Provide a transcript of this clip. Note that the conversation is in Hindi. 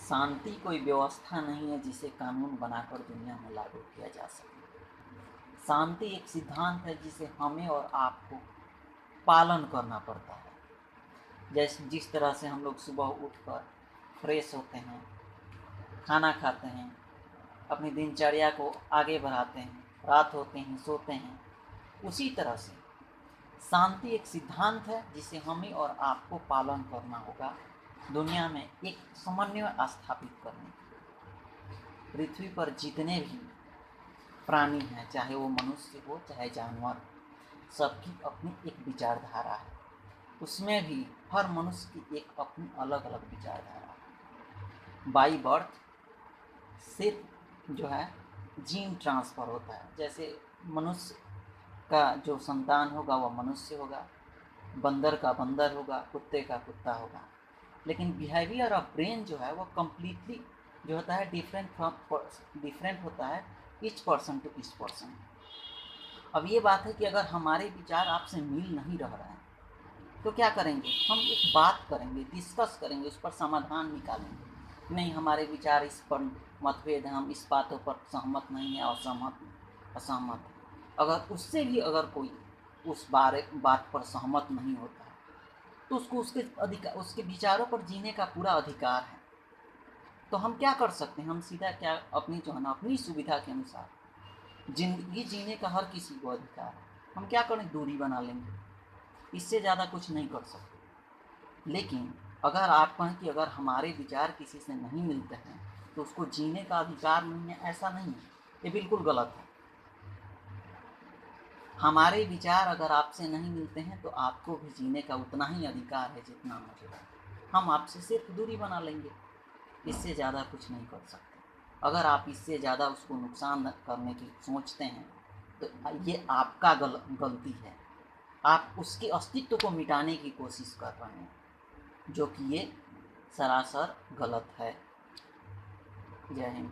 शांति कोई व्यवस्था नहीं है जिसे कानून बनाकर दुनिया में लागू किया जा सके। शांति एक सिद्धांत है जिसे हमें और आपको पालन करना पड़ता है। जैसे जिस तरह से हम लोग सुबह उठकर फ्रेश होते हैं, खाना खाते हैं, अपनी दिनचर्या को आगे बढ़ाते हैं, रात होते हैं सोते हैं, उसी तरह से शांति एक सिद्धांत है जिसे हमें और आपको पालन करना होगा दुनिया में एक समन्वय स्थापित करने के। पृथ्वी पर जितने भी प्राणी हैं, चाहे वो मनुष्य हो चाहे जानवर, सबकी अपनी एक विचारधारा है। उसमें भी हर मनुष्य की एक अपनी अलग अलग विचारधारा है। बाई बर्थ सिर्फ जो है जीन ट्रांसफ़र होता है। जैसे मनुष्य का जो संतान होगा वह मनुष्य होगा, बंदर का बंदर होगा, कुत्ते का कुत्ता होगा, लेकिन बिहेवियर ऑफ ब्रेन जो है वो कम्प्लीटली जो होता है डिफरेंट होता है each person to each person. अब ये बात है कि अगर हमारे विचार आपसे मिल नहीं रह रहे हैं तो क्या करेंगे? हम एक बात करेंगे, डिस्कस करेंगे, उस पर समाधान निकालेंगे। नहीं, हमारे विचार इस पर मतभेद हैं, हम इस बातों पर सहमत नहीं हैं, असहमत हैं। अगर उससे भी अगर कोई उस बात पर सहमत नहीं होता है तो उसको उसके विचारों पर जीने का पूरा अधिकार है। तो हम क्या कर सकते हैं? हम सीधा क्या अपनी जो है ना अपनी सुविधा के अनुसार जिंदगी जीने का हर किसी को अधिकार है। हम क्या करें? दूरी बना लेंगे, इससे ज़्यादा कुछ नहीं कर सकते। लेकिन अगर आप कहें कि अगर हमारे विचार किसी से नहीं मिलते हैं तो उसको जीने का अधिकार नहीं है, ऐसा नहीं है, ये बिल्कुल गलत है। हमारे विचार अगर आपसे नहीं मिलते हैं तो आपको भी जीने का उतना ही अधिकार है जितना मुझे है। हम आपसे सिर्फ दूरी बना लेंगे, इससे ज़्यादा कुछ नहीं कर सकते। अगर आप इससे ज़्यादा उसको नुकसान करने की सोचते हैं तो ये आपका गलती है। आप उसके अस्तित्व को मिटाने की कोशिश कर रहे हैं, जो कि ये सरासर गलत है। जय हिंद।